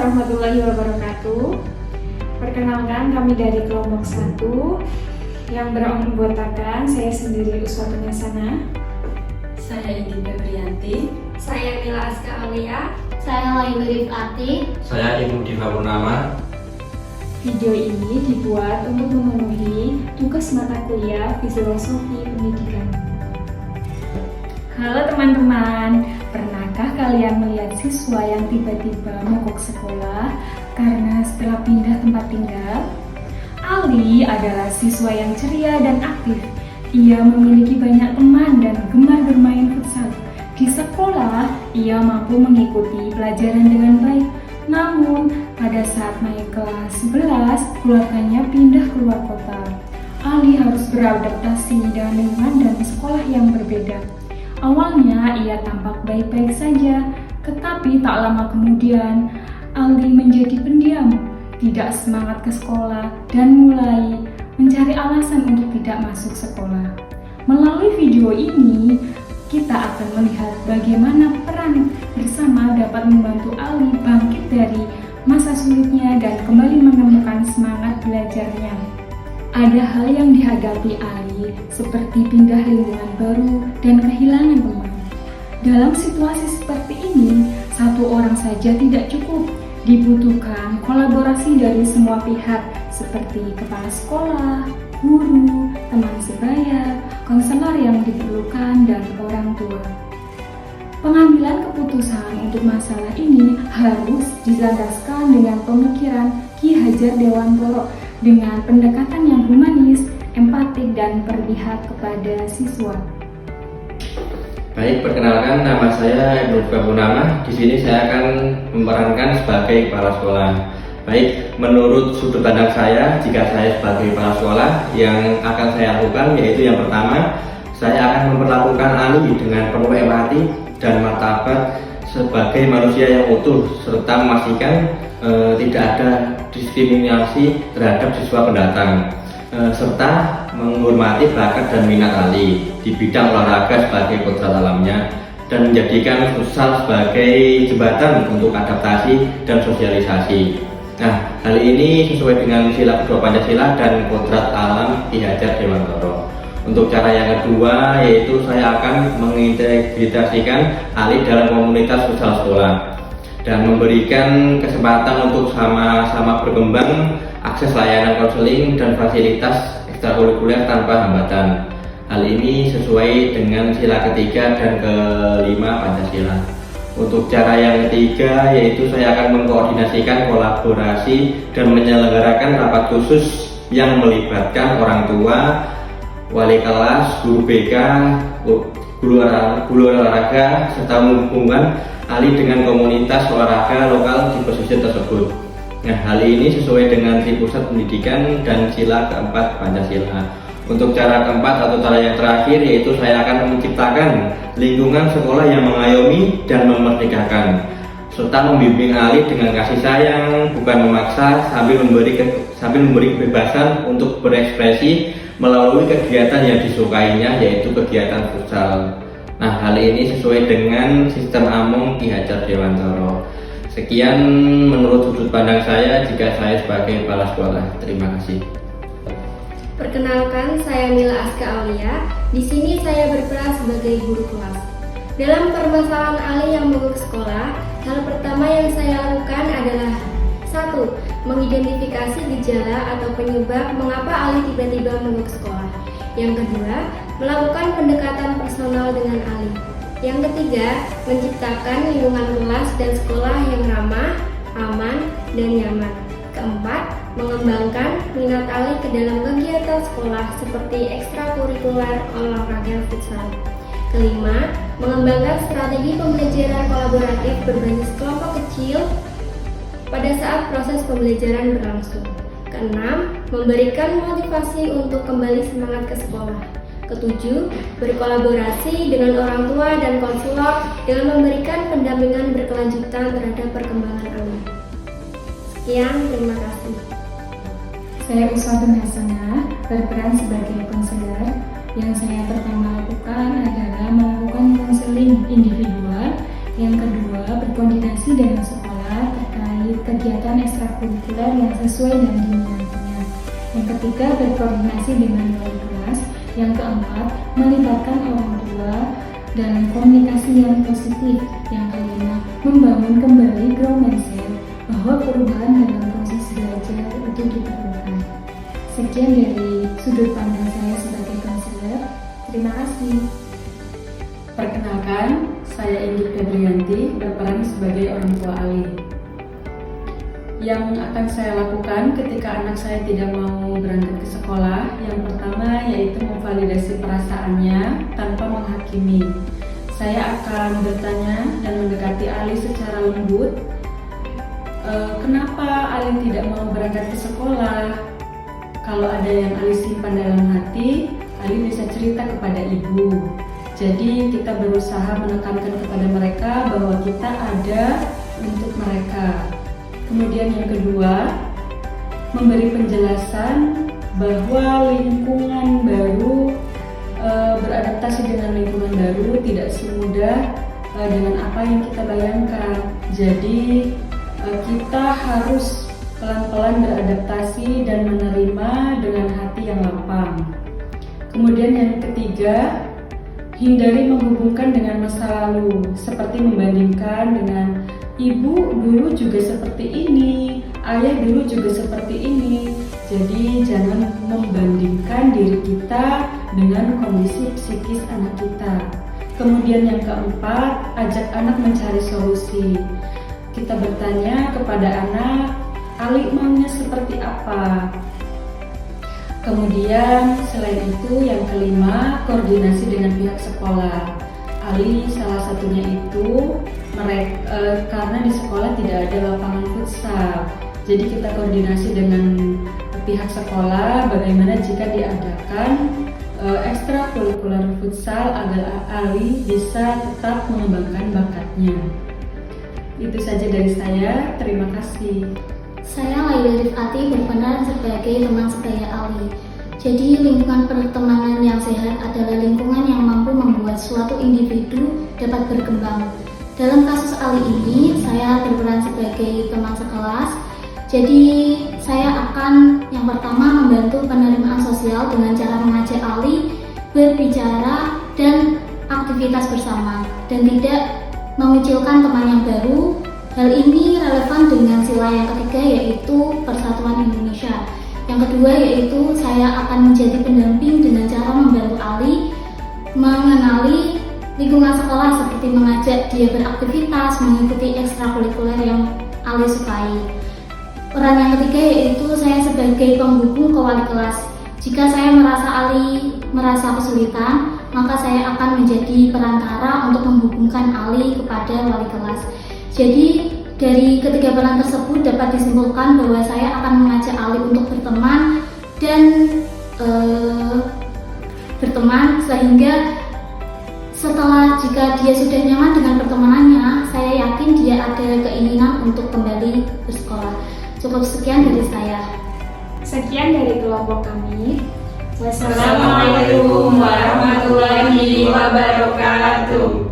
warahmatullahi wabarakatuh. Perkenalkan, kami dari kelompok 1 yang beranggotakan saya sendiri Uswatun Hasanah. Saya Indi Febrianti. Saya Mila Aska Aulia. Saya Layu Rifati. Saya Ilmu Diva Purnama. Video ini dibuat untuk memenuhi tugas mata kuliah Filosofi Pendidikan. Halo teman-teman, pernahkah kalian melihat siswa yang tiba-tiba mogok sekolah karena setelah pindah tempat tinggal? Ali adalah siswa yang ceria dan aktif. Ia memiliki banyak teman dan gemar bermain futsal. Di sekolah, ia mampu mengikuti pelajaran dengan baik. Namun, pada saat naik kelas 11, keluarganya pindah keluar kota. Ali harus beradaptasi dengan lingkungan dan sekolah yang berbeda. Awalnya ia tampak baik-baik saja, tetapi tak lama kemudian Ali menjadi pendiam, tidak semangat ke sekolah, dan mulai mencari alasan untuk tidak masuk sekolah. Melalui video ini, kita akan melihat bagaimana peran bersama dapat membantu Ali bangkit dari masa sulitnya dan kembali menemukan semangat belajarnya. Ada hal yang dihadapi Ali, seperti pindah lingkungan baru dan kehilangan teman. Dalam situasi seperti ini, satu orang saja tidak cukup. Dibutuhkan kolaborasi dari semua pihak, seperti kepala sekolah, guru, teman sebaya, konselor yang diperlukan, dan orang tua. Pengambilan keputusan untuk masalah ini harus dilandaskan dengan pemikiran Ki Hajar Dewantoro dengan pendekatan yang humanis, empatik, dan berpihak kepada siswa. Baik, perkenalkan, nama saya Ilmu Diva Purnama. Di sini saya akan memerankan sebagai kepala sekolah. Baik, menurut sudut pandang saya, jika saya sebagai kepala sekolah, yang akan saya lakukan yaitu yang pertama, saya akan memperlakukan Ali dengan penuh empati dan martabat sebagai manusia yang utuh, serta memastikan tidak ada diskriminasi terhadap siswa pendatang, serta menghormati bakat dan minat Ali di bidang olahraga sebagai kodrat alamnya, dan menjadikan futsal sebagai jembatan untuk adaptasi dan sosialisasi. Nah, hal ini sesuai dengan sila kedua Pancasila dan kodrat alam Ki Hajar Dewantoro. Untuk cara yang kedua, yaitu saya akan mengintegrasikan Ali dalam komunitas futsal sekolah dan memberikan kesempatan untuk sama-sama berkembang, akses layanan konseling dan fasilitas ekstrakurikuler tanpa hambatan. Hal ini sesuai dengan sila ketiga dan kelima Pancasila. Untuk cara yang ketiga, yaitu saya akan mengkoordinasikan kolaborasi dan menyelenggarakan rapat khusus yang melibatkan orang tua, wali kelas, guru BK, guru olahraga, serta menghubungkan Ali dengan komunitas olahraga lokal di pesisir tersebut. Nah, hal ini sesuai dengan Tri Pusat Pendidikan dan sila keempat Pancasila. Untuk cara keempat atau cara yang terakhir, yaitu saya akan menciptakan lingkungan sekolah yang mengayomi dan memerdekakan, serta membimbing Ali dengan kasih sayang, bukan memaksa, sambil memberi kebebasan untuk berekspresi melalui kegiatan yang disukainya, yaitu kegiatan futsal. Nah, hal ini sesuai dengan sistem AMOM Ki Hajar Dewantoro. Sekian menurut sudut pandang saya jika saya sebagai kepala sekolah. Terima kasih. Perkenalkan, saya Mila Aska Aulia. Di sini saya berperan sebagai guru kelas. Dalam permasalahan Ali yang mogok sekolah, hal pertama yang saya lakukan adalah 1. Mengidentifikasi gejala atau penyebab mengapa Ali tiba-tiba mogok sekolah. Yang kedua, melakukan pendekatan personal dengan Ali. Yang ketiga, menciptakan lingkungan kelas dan sekolah yang ramah, aman, dan nyaman. Keempat, mengembangkan minat Ali ke dalam kegiatan sekolah seperti ekstrakurikuler olahraga futsal. Kelima, mengembangkan strategi pembelajaran kolaboratif berbasis kelompok kecil pada saat proses pembelajaran berlangsung. Keenam, memberikan motivasi untuk kembali semangat ke sekolah. Ketujuh, berkolaborasi dengan orang tua dan konselor dengan memberikan pendampingan berkelanjutan terhadap perkembangan Ali. Sekian, terima kasih. Saya Uswatun Hasanah, berperan sebagai konselor. Yang saya pertama lakukan adalah melakukan konseling individual. Yang kedua, berkoordinasi dengan sekolah terkait kegiatan ekstrakurikuler yang sesuai dan diminatinya. Yang ketiga, berkoordinasi dengan wali kelas. Yang keempat, melibatkan orang tua dalam komunikasi yang positif. Yang kelima, membangun kembali growth mindset bahwa perubahan dalam proses belajar itu diperlukan. Sekian dari sudut pandang saya sebagai konselor. Terima kasih. Perkenalkan, saya Indi Febrianti, berperan sebagai orang tua Ali. Yang akan saya lakukan ketika anak saya tidak mau berangkat ke sekolah, yang pertama yaitu memvalidasi perasaannya tanpa menghakimi. Saya akan bertanya dan mendekati Ali secara lembut. Kenapa Ali tidak mau berangkat ke sekolah? Kalau ada yang Ali simpan dalam hati, Ali bisa cerita kepada ibu. Jadi kita berusaha menekankan kepada mereka bahwa kita ada untuk mereka. Kemudian yang kedua, memberi penjelasan bahwa lingkungan baru, beradaptasi dengan lingkungan baru tidak semudah dengan apa yang kita bayangkan. Jadi kita harus pelan-pelan beradaptasi dan menerima dengan hati yang lapang. Kemudian yang ketiga, hindari menghubungkan dengan masa lalu, seperti membandingkan dengan ibu dulu juga seperti ini, ayah dulu juga seperti ini. Jadi jangan membandingkan diri kita dengan kondisi psikis anak kita. Kemudian yang keempat, ajak anak mencari solusi. Kita bertanya kepada anak, Ali maunya seperti apa? Kemudian selain itu yang kelima, koordinasi dengan pihak sekolah. Ali salah satunya itu karena di sekolah tidak ada lapangan futsal. Jadi kita koordinasi dengan pihak sekolah bagaimana jika diadakan ekstrakurikuler futsal agar Ali bisa tetap mengembangkan bakatnya. Itu saja dari saya, terima kasih. Saya Laila Rifati berperan sebagai teman sebaya Ali. Jadi lingkungan pertemanan yang sehat adalah lingkungan yang mampu membuat suatu individu dapat berkembang. Dalam kasus Ali ini, saya berperan sebagai teman sekelas. Jadi saya akan yang pertama membantu penerimaan sosial dengan cara mengajak Ali berbicara dan aktivitas bersama dan tidak memunculkan teman yang baru. Hal ini relevan dengan sila yang ketiga yaitu Persatuan Indonesia. Yang kedua yaitu saya akan menjadi pendamping dengan cara membantu Ali mengenali lingkungan sekolah seperti mengajak dia beraktivitas, mengikuti ekstrakurikuler yang Ali sukai. Peran yang ketiga yaitu saya sebagai penghubung ke wali kelas. Jika saya merasa Ali merasa kesulitan, maka saya akan menjadi perantara untuk menghubungkan Ali kepada wali kelas. Jadi dari ketiga peran tersebut dapat disimpulkan bahwa saya akan mengajak Ali untuk berteman dan berteman sehingga setelah jika dia sudah nyaman dengan pertemanannya, saya yakin dia ada keinginan untuk kembali bersekolah. Cukup sekian dari saya. Sekian dari kelompok kami. Wassalamualaikum warahmatullahi wabarakatuh.